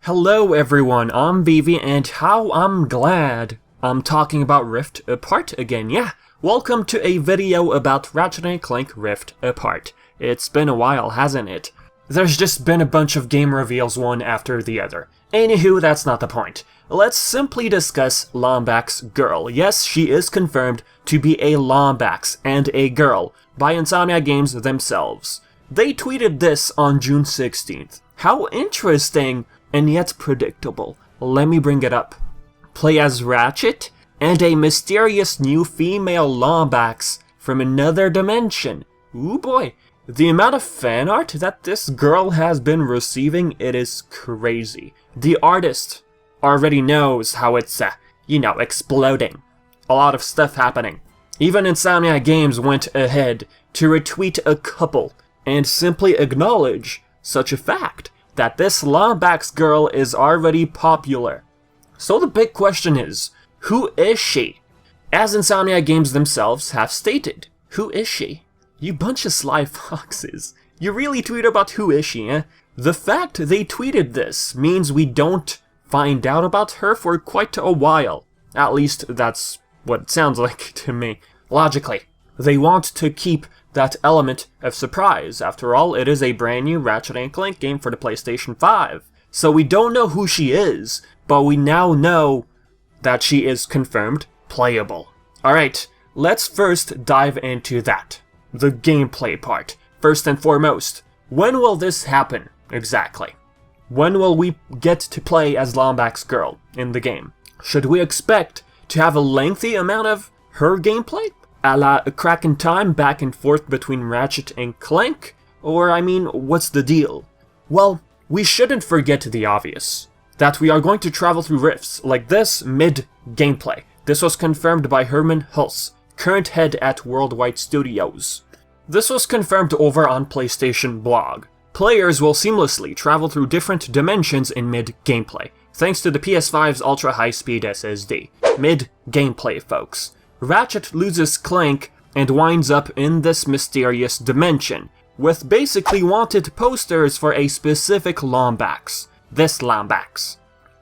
Hello everyone, I'm Vivi, and how I'm glad I'm talking about Rift Apart again. Yeah, welcome to a video about Ratchet & Clank Rift Apart. It's been a while, hasn't it? There's just been a bunch of game reveals one after the other. Anywho, that's not the point. Let's simply discuss Lombax Girl. Yes, she is confirmed to be a Lombax and a girl by Insomniac Games themselves. They tweeted this on June 16th. How interesting and yet predictable. Let me bring it up. Play as Ratchet and a mysterious new female Lombax from another dimension. Ooh boy. The amount of fan art that this girl has been receiving, it is crazy. The artist already knows how it's, exploding. A lot of stuff happening. Even Insomniac Games went ahead to retweet a couple and simply acknowledge such a fact, that this Lombax girl is already popular. So the big question is, who is she? As Insomniac Games themselves have stated, who is she? You bunch of sly foxes. You really tweet about who is she, eh? The fact they tweeted this means we don't find out about her for quite a while. At least that's what it sounds like to me. Logically, they want to keep that element of surprise. After all, it is a brand new Ratchet & Clank game for the PlayStation 5. So we don't know who she is, but we now know that she is confirmed playable. Alright, let's first dive into that. The gameplay part. First and foremost, when will this happen exactly? When will we get to play as Lombax Girl in the game? Should we expect to have a lengthy amount of her gameplay? A la a crack in time back and forth between Ratchet and Clank? Or, what's the deal? Well, we shouldn't forget the obvious. That we are going to travel through rifts like this mid-gameplay. This was confirmed by Hermen Hulst, current head at Worldwide Studios. This was confirmed over on PlayStation blog. Players will seamlessly travel through different dimensions in mid-gameplay, thanks to the PS5's ultra-high-speed SSD. Mid-gameplay, folks. Ratchet loses Clank and winds up in this mysterious dimension, with basically wanted posters for a specific Lombax. This Lombax.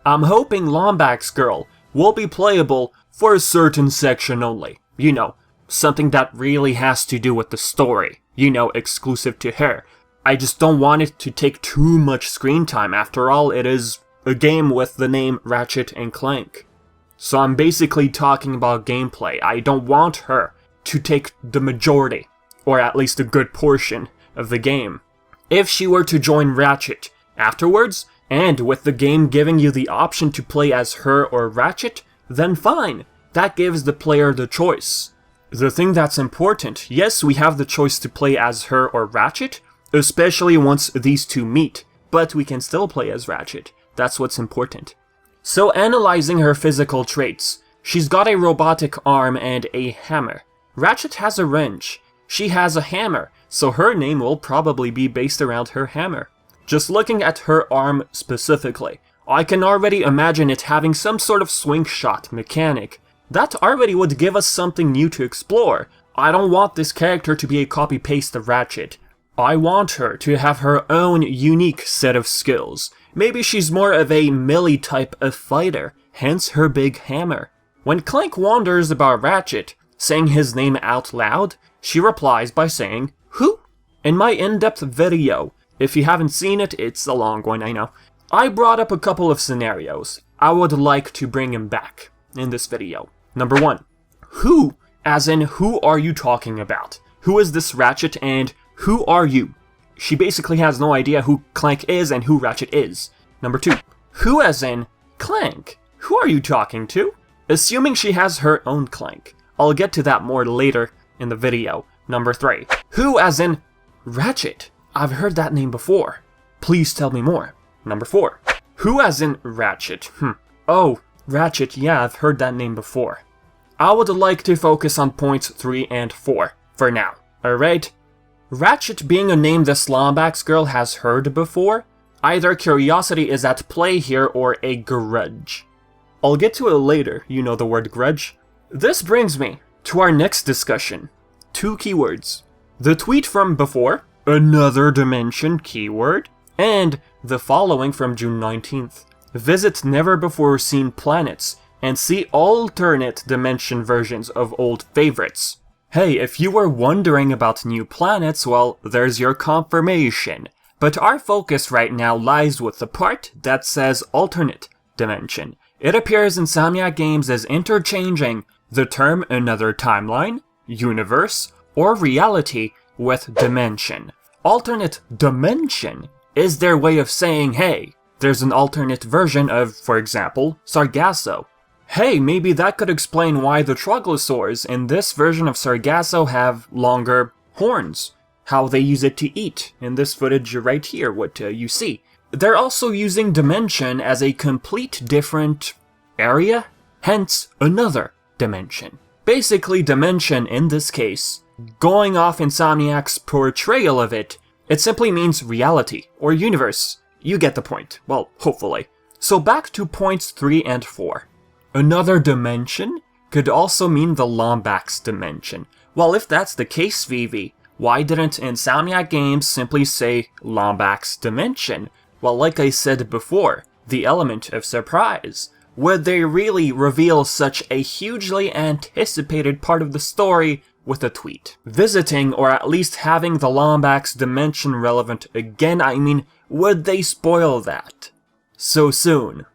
I'm hoping Lombax Girl will be playable for a certain section only. Something that really has to do with the story. Exclusive to her. I just don't want it to take too much screen time. After all, it is a game with the name Ratchet & Clank. So I'm basically talking about gameplay. I don't want her to take the majority, or at least a good portion, of the game. If she were to join Ratchet afterwards, and with the game giving you the option to play as her or Ratchet, then fine. That gives the player the choice. The thing that's important, yes, we have the choice to play as her or Ratchet, especially once these two meet, but we can still play as Ratchet. That's what's important. So analyzing her physical traits, she's got a robotic arm and a hammer. Ratchet has a wrench. She has a hammer, so her name will probably be based around her hammer. Just looking at her arm specifically, I can already imagine it having some sort of swing shot mechanic. That already would give us something new to explore. I don't want this character to be a copy-paste of Ratchet. I want her to have her own unique set of skills. Maybe she's more of a melee type of fighter, hence her big hammer. When Clank wonders about Ratchet, saying his name out loud, she replies by saying, "Who?" In my in-depth video, if you haven't seen it, it's a long one, I know. I brought up a couple of scenarios I would like to bring him back in this video. Number 1. Who? As in, who are you talking about? Who is this Ratchet and who are you? She basically has no idea who Clank is and who Ratchet is. Number 2. Who as in Clank? Who are you talking to? Assuming she has her own Clank. I'll get to that more later in the video. Number 3. Who as in Ratchet? I've heard that name before. Please tell me more. Number 4. Who as in Ratchet? Oh, Ratchet, yeah, I've heard that name before. I would like to focus on points 3 and 4 for now. Alright? Ratchet being a name this Lombax Girl has heard before, either curiosity is at play here or a grudge. I'll get to it later, the word grudge. This brings me to our next discussion. 2 keywords. The tweet from before, another dimension keyword, and the following from June 19th. visit never-before-seen planets, and see alternate dimension versions of old favorites. Hey, if you were wondering about new planets, well, there's your confirmation. But our focus right now lies with the part that says alternate dimension. It appears in Insomniac Games as interchanging the term another timeline, universe, or reality with dimension. Alternate dimension is their way of saying, hey, there's an alternate version of, for example, Sargasso. Hey, maybe that could explain why the troglosaurs in this version of Sargasso have longer horns. How they use it to eat in this footage right here, what you see. They're also using dimension as a complete different area, hence another dimension. Basically, dimension in this case, going off Insomniac's portrayal of it, it simply means reality or universe. You get the point. Well, hopefully. So back to points 3 and 4. Another dimension could also mean the Lombax Dimension. Well, if that's the case, VV, why didn't Insomniac Games simply say Lombax Dimension? Well, like I said before, the element of surprise. Would they really reveal such a hugely anticipated part of the story with a tweet? Visiting, or at least having the Lombax Dimension relevant again, I mean, would they spoil that so soon?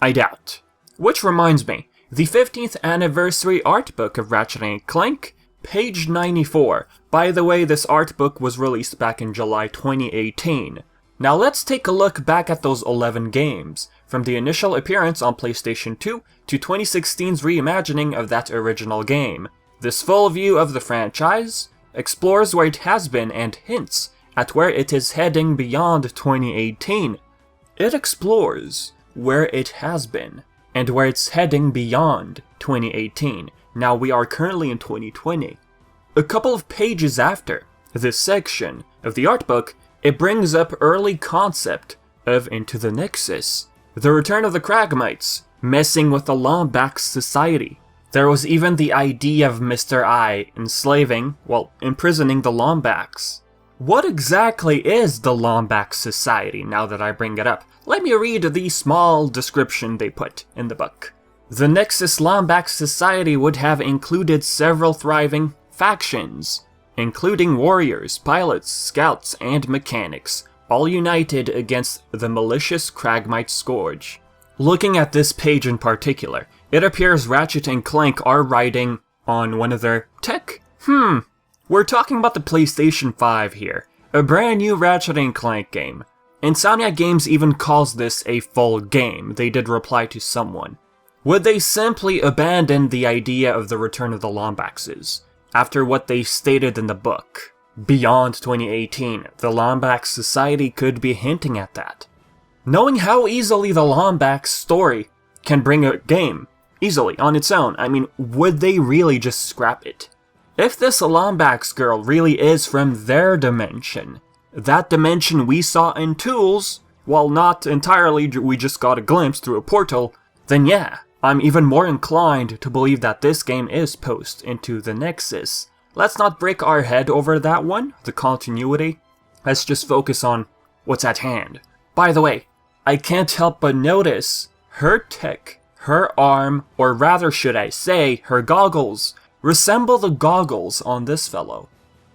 I doubt. Which reminds me, the 15th anniversary art book of Ratchet Clank, page 94. By the way, this art book was released back in July 2018. Now let's take a look back at those 11 games, from the initial appearance on PlayStation 2 to 2016's reimagining of that original game. This full view of the franchise explores where it has been and hints at where it is heading beyond 2018. It explores where it has been and where it's heading beyond 2018. Now we are currently in 2020. A couple of pages after this section of the art book, it brings up early concept of Into the Nexus, the return of the Kragmites, messing with the Lombax society. There was even the idea of Mr. I imprisoning the Lombax. What exactly is the Lombax society, now that I bring it up? Let me read the small description they put in the book. The Nexus Lombax society would have included several thriving factions, including warriors, pilots, scouts, and mechanics, all united against the malicious Kragmite scourge. Looking at this page in particular, it appears Ratchet and Clank are riding on one of their tech. We're talking about the PlayStation 5 here, a brand new Ratchet and Clank game. Insomniac Games even calls this a full game, they did reply to someone. Would they simply abandon the idea of the return of the Lombaxes, after what they stated in the book? Beyond 2018, the Lombax society could be hinting at that. Knowing how easily the Lombax story can bring a game, easily, on its own, I mean, would they really just scrap it? If this Lombax Girl really is from their dimension, that dimension we saw in Tools, while not entirely we just got a glimpse through a portal, then yeah, I'm even more inclined to believe that this game is post Into the Nexus. Let's not break our head over that one, the continuity. Let's just focus on what's at hand. By the way, I can't help but notice her tech, her arm, or rather should I say, her goggles, resemble the goggles on this fellow.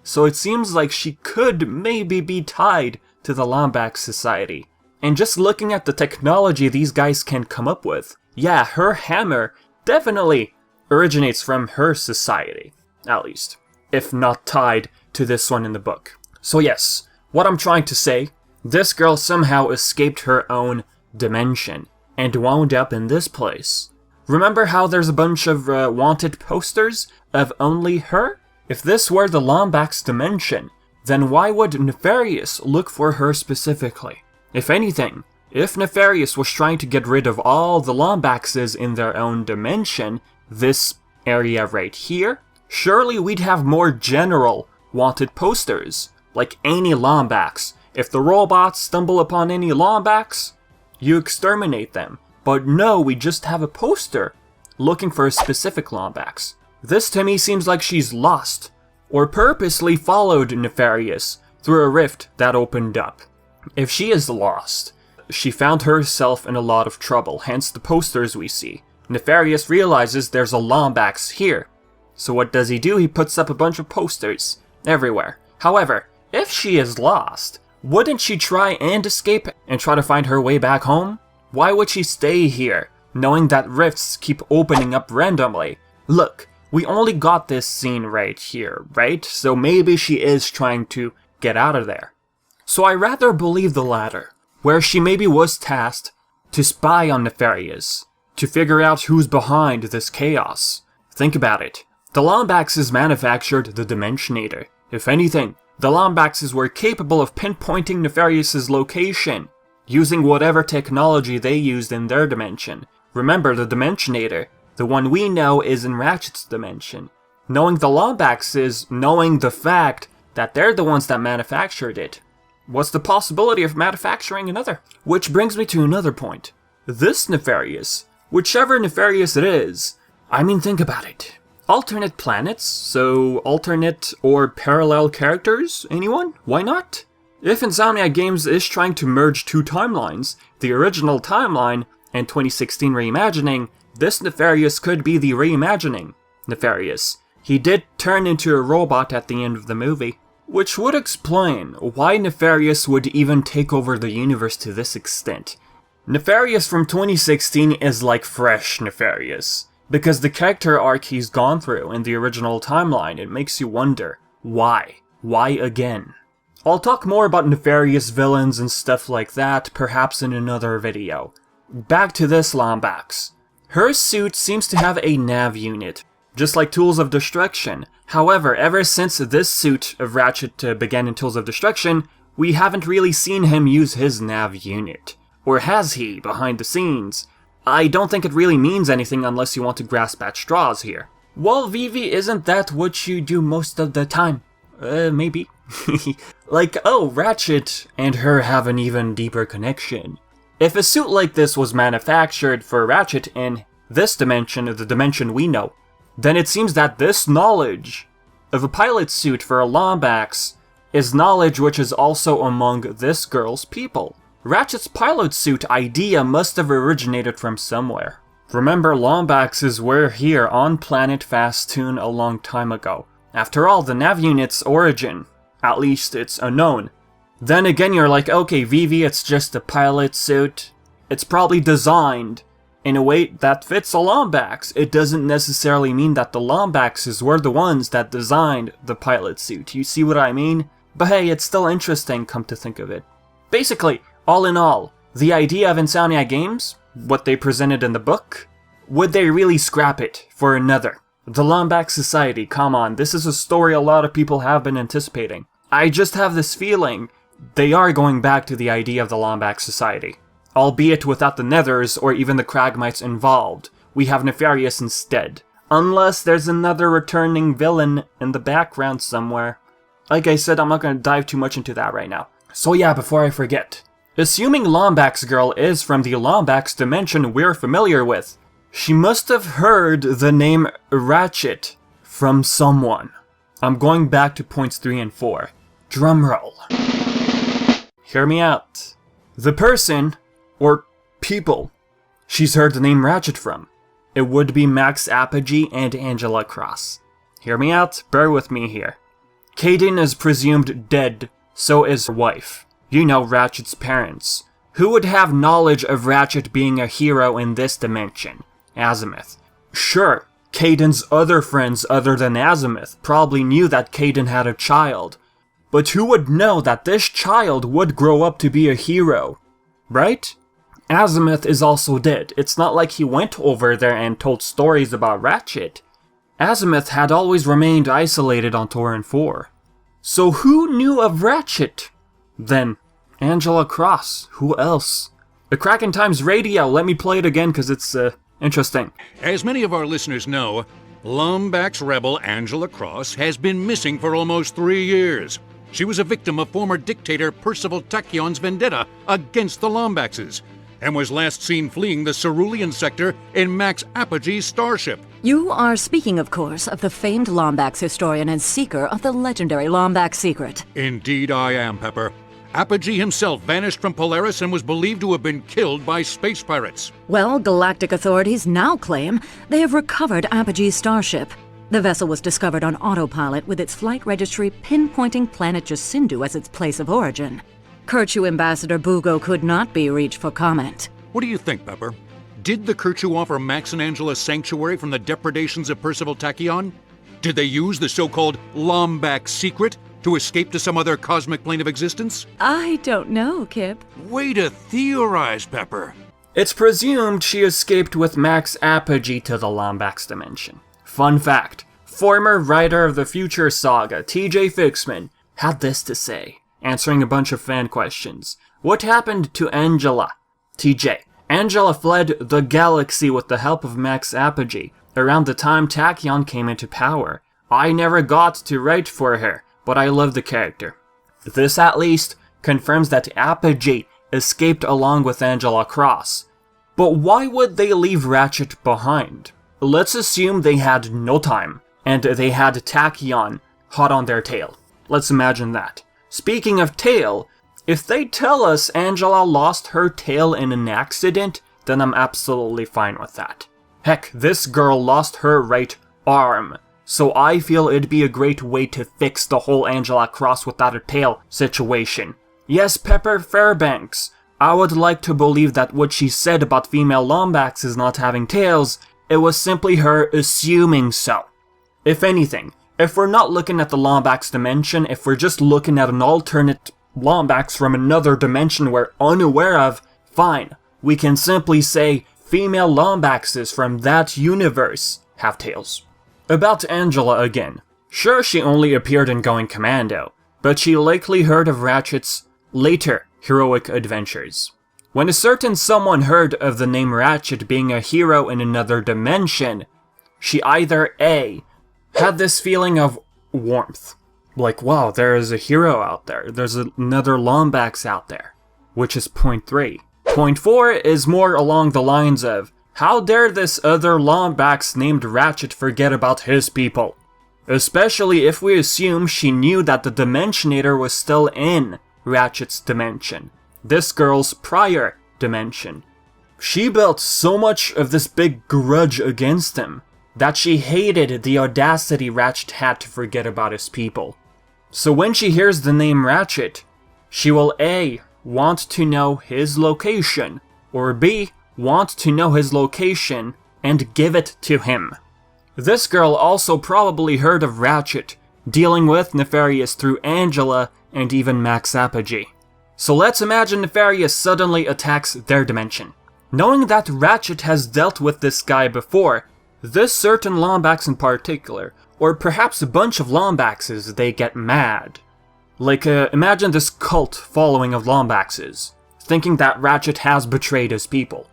So it seems like she could maybe be tied to the Lombax society. And just looking at the technology these guys can come up with, yeah, her hammer definitely originates from her society, at least, if not tied to this one in the book. So yes, what I'm trying to say, this girl somehow escaped her own dimension and wound up in this place. Remember how there's a bunch of wanted posters of only her? If this were the Lombax Dimension, then why would Nefarious look for her specifically? If anything, if Nefarious was trying to get rid of all the Lombaxes in their own dimension, this area right here, surely we'd have more general wanted posters, like any Lombax. If the robots stumble upon any Lombax, you exterminate them. But no, we just have a poster looking for a specific Lombax. This to me seems like she's lost, or purposely followed Nefarious through a rift that opened up. If she is lost, she found herself in a lot of trouble, hence the posters we see. Nefarious realizes there's a Lombax here. So what does he do? He puts up a bunch of posters everywhere. However, if she is lost, wouldn't she try and escape and try to find her way back home? Why would she stay here, knowing that rifts keep opening up randomly? Look, we only got this scene right here, right? So maybe she is trying to get out of there. So I rather believe the latter, where she maybe was tasked to spy on Nefarious, to figure out who's behind this chaos. Think about it. The Lombaxes manufactured the Dimensionator. If anything, the Lombaxes were capable of pinpointing Nefarious's location, using whatever technology they used in their dimension. Remember, the Dimensionator, the one we know, is in Ratchet's dimension. Knowing the Lombaxes, knowing the fact that they're the ones that manufactured it, what's the possibility of manufacturing another? Which brings me to another point. This Nefarious, whichever Nefarious it is, I mean, think about it. Alternate planets, so alternate or parallel characters, anyone? Why not? If Insomniac Games is trying to merge two timelines, the original timeline and 2016 reimagining, this Nefarious could be the reimagining Nefarious. He did turn into a robot at the end of the movie, which would explain why Nefarious would even take over the universe to this extent. Nefarious from 2016 is like fresh Nefarious, because the character arc he's gone through in the original timeline, it makes you wonder, why? Why again? I'll talk more about Nefarious villains and stuff like that, perhaps in another video. Back to this Lombax. Her suit seems to have a nav unit, just like Tools of Destruction. However, ever since this suit of Ratchet began in Tools of Destruction, we haven't really seen him use his nav unit. Or has he, behind the scenes? I don't think it really means anything unless you want to grasp at straws here. Well, Vivi, isn't that what you do most of the time? Maybe. Like, oh, Ratchet and her have an even deeper connection. If a suit like this was manufactured for Ratchet in this dimension, the dimension we know, then it seems that this knowledge of a pilot suit for a Lombax is knowledge which is also among this girl's people. Ratchet's pilot suit idea must have originated from somewhere. Remember, Lombaxes were here on planet Fastoon a long time ago. After all, the nav unit's origin, at least it's unknown. Then again, you're like, okay, Vivi, it's just a pilot suit. It's probably designed in a way that fits a Lombax. It doesn't necessarily mean that the Lombaxes were the ones that designed the pilot suit. You see what I mean? But hey, it's still interesting, come to think of it. Basically, all in all, the idea of Insomniac Games, what they presented in the book, would they really scrap it for another? The Lombax Society, come on, this is a story a lot of people have been anticipating. I just have this feeling they are going back to the idea of the Lombax Society. Albeit without the Nethers or even the Kragmites involved. We have Nefarious instead. Unless there's another returning villain in the background somewhere. Like I said, I'm not going to dive too much into that right now. So yeah, before I forget. Assuming Lombax Girl is from the Lombax Dimension we're familiar with, she must have heard the name Ratchet from someone. I'm going back to points 3 and 4. Drumroll. Hear me out. The person, or people, she's heard the name Ratchet from. It would be Max Apogee and Angela Cross. Hear me out, bear with me here. Kaidan is presumed dead, so is her wife. You know, Ratchet's parents. Who would have knowledge of Ratchet being a hero in this dimension? Azimuth. Sure, Kaidan's other friends other than Azimuth probably knew that Kaidan had a child. But who would know that this child would grow up to be a hero? Right? Azimuth is also dead. It's not like he went over there and told stories about Ratchet. Azimuth had always remained isolated on Tauren 4. So who knew of Ratchet? Then, Angela Cross. Who else? The Kraken Times Radio. Let me play it again because it's interesting. As many of our listeners know, Lombax rebel Angela Cross has been missing for almost 3 years. She was a victim of former dictator Percival Tachyon's vendetta against the Lombaxes, and was last seen fleeing the Cerulean sector in Max Apogee's starship. You are speaking, of course, of the famed Lombax historian and seeker of the legendary Lombax secret. Indeed I am, Pepper. Apogee himself vanished from Polaris and was believed to have been killed by space pirates. Well, galactic authorities now claim they have recovered Apogee's starship. The vessel was discovered on autopilot with its flight registry pinpointing planet Jacindu as its place of origin. Kerchu Ambassador Bugo could not be reached for comment. What do you think, Pepper? Did the Kerchu offer Max and Angela sanctuary from the depredations of Percival Tachyon? Did they use the so-called Lombax secret to escape to some other cosmic plane of existence? I don't know, Kip. Way to theorize, Pepper. It's presumed she escaped with Max Apogee to the Lombax Dimension. Fun fact, former writer of the Future Saga, TJ Fixman, had this to say, answering a bunch of fan questions. What happened to Angela? TJ, Angela fled the galaxy with the help of Max Apogee around the time Tachyon came into power. I never got to write for her, but I love the character. This at least confirms that Apogee escaped along with Angela Cross. But why would they leave Ratchet behind? Let's assume they had no time, and they had Tachyon hot on their tail. Let's imagine that. Speaking of tail, if they tell us Angela lost her tail in an accident, then I'm absolutely fine with that. Heck, this girl lost her right arm, so I feel it'd be a great way to fix the whole Angela Cross without a tail situation. Yes, Pepper Fairbanks, I would like to believe that what she said about female Lombaxes not having tails, it was simply her assuming so. If anything, if we're not looking at the Lombax Dimension, if we're just looking at an alternate Lombax from another dimension we're unaware of, fine. We can simply say female Lombaxes from that universe have tails. About Angela again. Sure, she only appeared in Going Commando, but she likely heard of Ratchet's later heroic adventures. When a certain someone heard of the name Ratchet being a hero in another dimension, she either A, had this feeling of warmth, like, wow, there is a hero out there, there's another Lombax out there, which is point 3. Point 4 is more along the lines of, how dare this other Lombax named Ratchet forget about his people? Especially if we assume she knew that the Dimensionator was still in Ratchet's dimension, this girl's prior dimension. She built so much of this big grudge against him that she hated the audacity Ratchet had to forget about his people. So when she hears the name Ratchet, she will A, want to know his location, or B, want to know his location and give it to him. This girl also probably heard of Ratchet dealing with Nefarious through Angela and even Max Apogee. So let's imagine Nefarious suddenly attacks their dimension. Knowing that Ratchet has dealt with this guy before, this certain Lombax in particular, or perhaps a bunch of Lombaxes, they get mad. Like, imagine this cult following of Lombaxes, thinking that Ratchet has betrayed his people.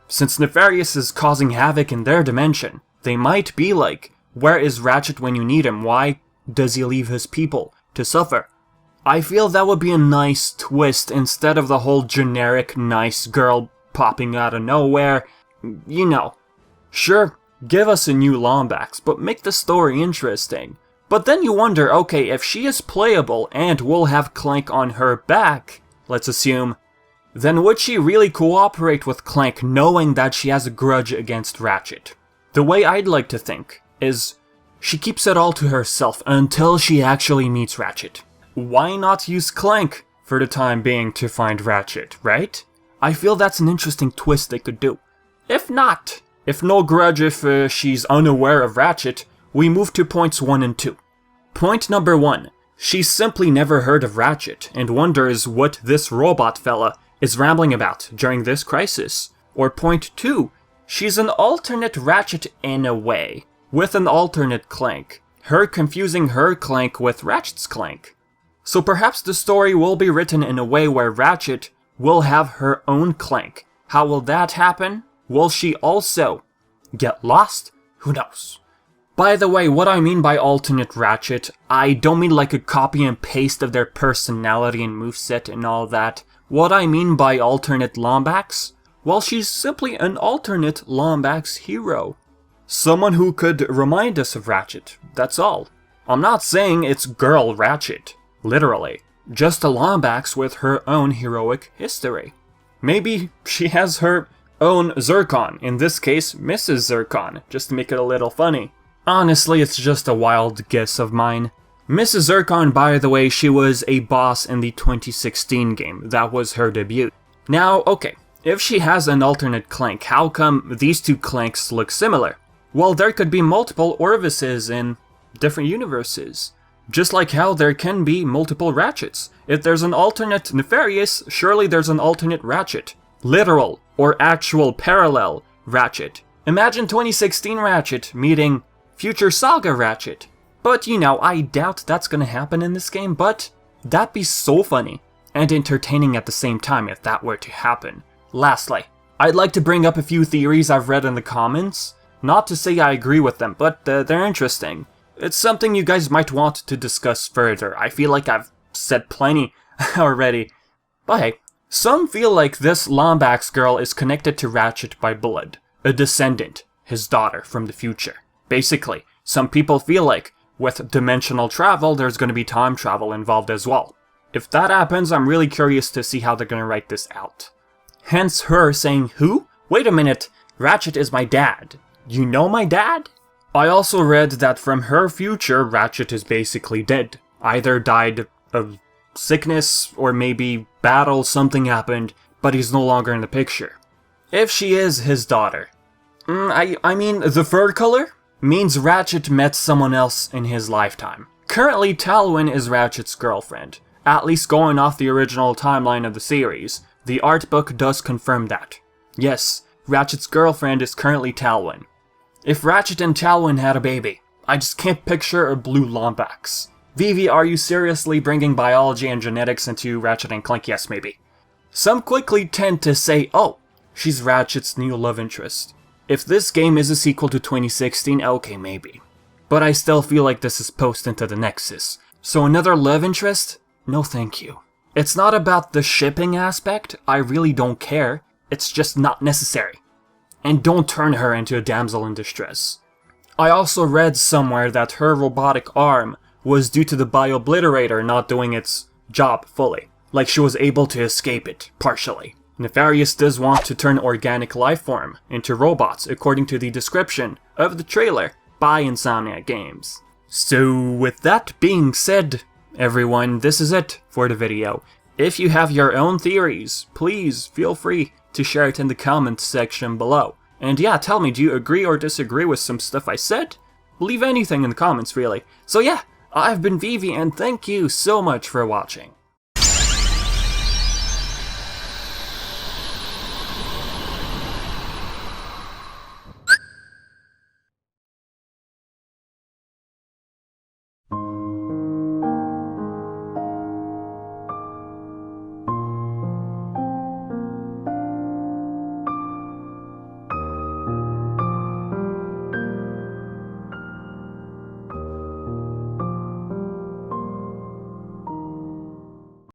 Since Nefarious is causing havoc in their dimension, they might be like, where is Ratchet when you need him? Why does he leave his people to suffer? I feel that would be a nice twist instead of the whole generic nice girl popping out of nowhere. You know. Sure, give us a new Lombax, but make the story interesting. But then you wonder, okay, if she is playable and will have Clank on her back, let's assume, then would she really cooperate with Clank knowing that she has a grudge against Ratchet? The way I'd like to think is she keeps it all to herself until she actually meets Ratchet. Why not use Clank for the time being to find Ratchet, right? I feel that's an interesting twist they could do. If not, if no grudge, if she's unaware of Ratchet, we move to points 1 and 2. Point number 1. She's simply never heard of Ratchet and wonders what this robot fella is rambling about during this crisis. Or point 2. She's an alternate Ratchet in a way, with an alternate Clank. Her confusing her Clank with Ratchet's Clank. So perhaps the story will be written in a way where Ratchet will have her own Clank. How will that happen? Will she also get lost? Who knows? By the way, what I mean by alternate Ratchet, I don't mean like a copy and paste of their personality and moveset and all that. What I mean by alternate Lombax? Well, she's simply an alternate Lombax hero. Someone who could remind us of Ratchet, that's all. I'm not saying it's girl Ratchet, literally. just a Lombax with her own heroic history. Maybe she has her own Zircon, in this case, Mrs. Zircon, just to make it a little funny. Honestly, it's just a wild guess of mine. Mrs. Zircon, by the way, she was a boss in the 2016 game. That was her debut. Now, okay, if she has an alternate Clank, how come these two Clanks look similar? Well, there could be multiple Orvises in different universes. Just like how there can be multiple Ratchets. If there's an alternate Nefarious, surely there's an alternate Ratchet. Literal or actual parallel Ratchet. Imagine 2016 Ratchet meeting future Saga Ratchet. But you know, I doubt that's gonna happen in this game, but that'd be so funny and entertaining at the same time if that were to happen. Lastly, I'd like to bring up a few theories I've read in the comments. Not to say I agree with them, but they're interesting. It's something you guys might want to discuss further. I feel like I've said plenty already. But hey, some feel like this Lombax girl is connected to Ratchet by blood. A descendant, his daughter from the future. Basically, some people feel like with dimensional travel, there's going to be time travel involved as well. If that happens, I'm really curious to see how they're going to write this out. Hence her saying, who? Wait a minute, Ratchet is my dad. You know my dad? I also read that from her future, Ratchet is basically dead. Either died of sickness, or maybe battle, something happened, but he's no longer in the picture. If she is his daughter, I mean, the fur color means Ratchet met someone else in his lifetime. Currently, Talon is Ratchet's girlfriend, at least going off the original timeline of the series. The art book does confirm that. Yes, Ratchet's girlfriend is currently Talon. If Ratchet and Talon had a baby, I just can't picture a blue Lombax. Vivi, are you seriously bringing biology and genetics into Ratchet and Clank? Yes, maybe. Some quickly tend to say, oh, she's Ratchet's new love interest. If this game is a sequel to 2016, okay, maybe. But I still feel like this is post into the Nexus. So another love interest? No thank you. It's not about the shipping aspect, I really don't care. It's just not necessary. And don't turn her into a damsel in distress. I also read somewhere that her robotic arm was due to the Bio-Obliterator not doing its job fully. Like she was able to escape it, partially. Nefarious does want to turn organic life form into robots according to the description of the trailer by Insomniac Games. So with that being said, everyone, this is it for the video. If you have your own theories, please feel free to share it in the comments section below. And yeah, tell me, do you agree or disagree with some stuff I said? Leave anything in the comments, really. So yeah, I've been Vivi, and thank you so much for watching.